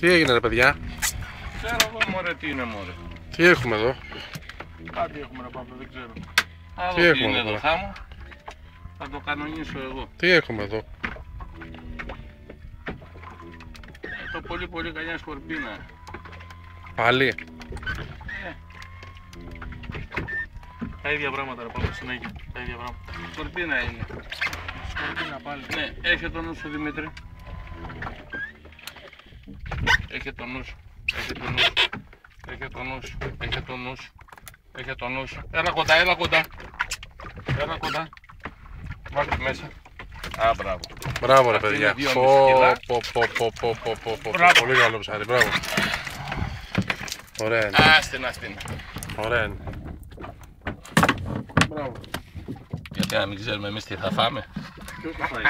Τι έγινε ρε παιδιά? Ξέρω εγώ μωρέ τι είναι μωρέ. Τι έχουμε εδώ? Κάτι έχουμε να πάμε, δεν ξέρω. Τι Τι έχουμε είναι εδώ εδώ πέρα? χάμω. Θα το κανονίσω εγώ. Τι έχουμε εδώ? Το πολύ πολύ καλιά σκορπίνα. Πάλι. Τα ίδια πράγματα ρε πάμε συνέχεια. Τα ίδια πράγματα. Σκορπίνα είναι. Σκορπίνα πάλι. Ναι, έχει το νου σου Δημήτρη. Έχει το νου σου. Έχει το νου σου. Έχει το νου σου. Έχει το νου σου. Έχει το νου σου. Έλα κοντά, έλα κοντά. Έλα κοντά. Βάλτε μέσα. Α, μπράβο. Μπράβο ρε Αυτή παιδιά. είναι 2,5 Πω. Μπράβο. Πολύ καλό ψάρι, μπράβο. Ωραία είναι. Άστινα. Ωραία είναι. Μπράβο. Γιατί να μην ξέρουμε εμείς τι θα φάμε. Ποιος θα φάει?